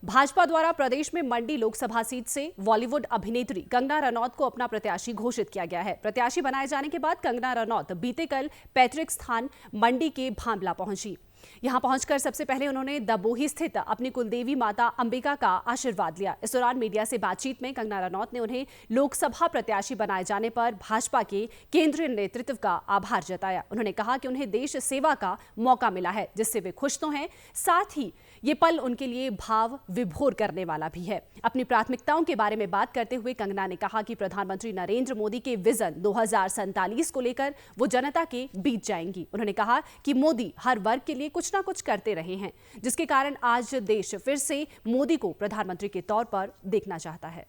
भाजपा द्वारा प्रदेश में मंडी लोकसभा सीट से बॉलीवुड अभिनेत्री कंगना रनौत को अपना प्रत्याशी घोषित किया गया है। प्रत्याशी बनाए जाने के बाद कंगना रनौत बीते कल पैतृक स्थान मंडी के भांबला पहुंची। यहां पहुंचकर सबसे पहले उन्होंने दबोही स्थित अपनी कुलदेवी माता अंबिका का आशीर्वाद लिया। इस दौरान मीडिया से बातचीत में कंगना रनौत ने उन्हें लोकसभा प्रत्याशी बनाए जाने पर भाजपा के केंद्रीय नेतृत्व का आभार जताया। उन्होंने कहा कि उन्हें देश सेवा का मौका मिला है, जिससे वे खुश तो हैं, साथ ही ये पल उनके लिए भाव विभोर करने वाला भी है। अपनी प्राथमिकताओं के बारे में बात करते हुए कंगना ने कहा कि प्रधानमंत्री नरेंद्र मोदी के विजन 2047 को लेकर वो जनता के बीच जाएंगी। उन्होंने कहा कि मोदी हर वर्ग के लिए कुछ ना कुछ करते रहे हैं, जिसके कारण आज देश फिर से मोदी को प्रधानमंत्री के तौर पर देखना चाहता है।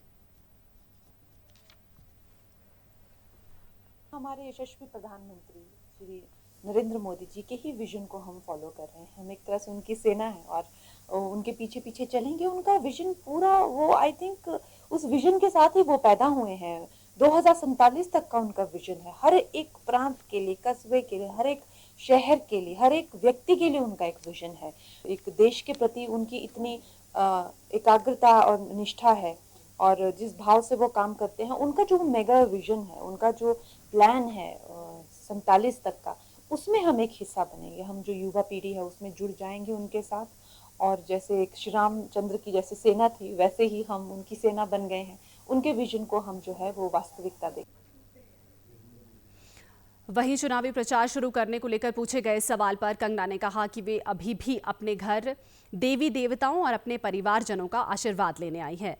हमारे यशस्वी प्रधानमंत्री श्री नरेंद्र मोदी जी के ही विजन को हम फॉलो कर रहे हैं। हम एक तरह से उनकी सेना है और उनके पीछे पीछे चलेंगे। उनका विजन पूरा, वो आई थिंक उस विजन के साथ ही वो पैदा हुए हैं। 2047 तक का उनका विजन है। हर एक प्रांत के लिए, कस्बे के लिए, हर एक शहर के लिए, हर एक व्यक्ति के लिए उनका एक विजन है। एक देश के प्रति उनकी इतनी एकाग्रता और निष्ठा है और जिस भाव से वो काम करते हैं, उनका जो मेगा विजन है, उनका जो प्लान है 47 तक का, उसमें हम एक हिस्सा बनेंगे। हम जो युवा पीढ़ी है उसमें जुड़ जाएंगे उनके साथ, और जैसे एक श्री रामचंद्र की जैसे सेना थी, वैसे ही हम उनकी सेना बन गए हैं। उनके विजन को हम जो है वो वास्तविकता देंगे। वहीं चुनावी प्रचार शुरू करने को लेकर पूछे गए सवाल पर कंगना ने कहा कि वे अभी भी अपने घर देवी देवताओं और अपने परिवारजनों का आशीर्वाद लेने आई है।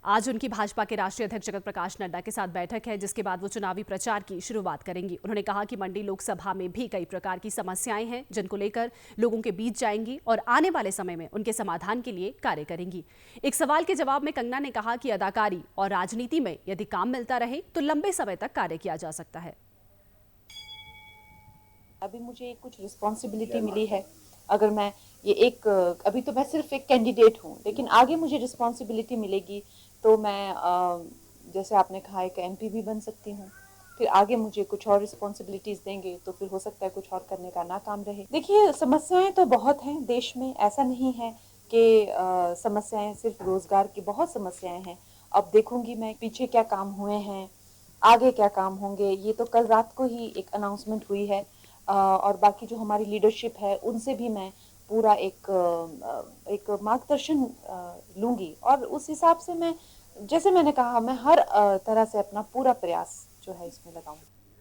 आज उनकी भाजपा के राष्ट्रीय अध्यक्ष जगत प्रकाश नड्डा के साथ बैठक है, जिसके बाद वो चुनावी प्रचार की शुरुआत करेंगी। उन्होंने कहा कि मंडी लोकसभा में भी कई प्रकार की समस्याएं हैं, जिनको लेकर लोगों के बीच जाएंगी और आने वाले समय में उनके समाधान के लिए कार्य करेंगी। एक सवाल के जवाब में कंगना ने कहा कि अदाकारी और राजनीति में यदि काम मिलता रहे तो लंबे समय तक कार्य किया जा सकता है। अभी मुझे कुछ रिस्पॉन्सिबिलिटी मिली है। अगर मैं ये एक, अभी तो मैं सिर्फ एक कैंडिडेट हूँ, लेकिन आगे मुझे रिस्पॉन्सिबिलिटी मिलेगी तो मैं जैसे आपने कहा एक एमपी भी बन सकती हूँ। फिर आगे मुझे कुछ और रिस्पॉन्सिबिलिटीज देंगे तो फिर हो सकता है कुछ और करने का ना काम रहे। देखिए, समस्याएं तो बहुत हैं देश में, ऐसा नहीं है कि समस्याएं सिर्फ रोजगार की, बहुत समस्याएं हैं। अब देखूंगी मैं पीछे क्या काम हुए हैं, आगे क्या काम होंगे। ये तो कल रात को ही एक अनाउंसमेंट हुई है और बाकी जो हमारी लीडरशिप है उनसे भी मैं पूरा एक मार्गदर्शन लूँगी और उस हिसाब से मैं, जैसे मैंने कहा, मैं हर तरह से अपना पूरा प्रयास जो है इसमें लगाऊंगी।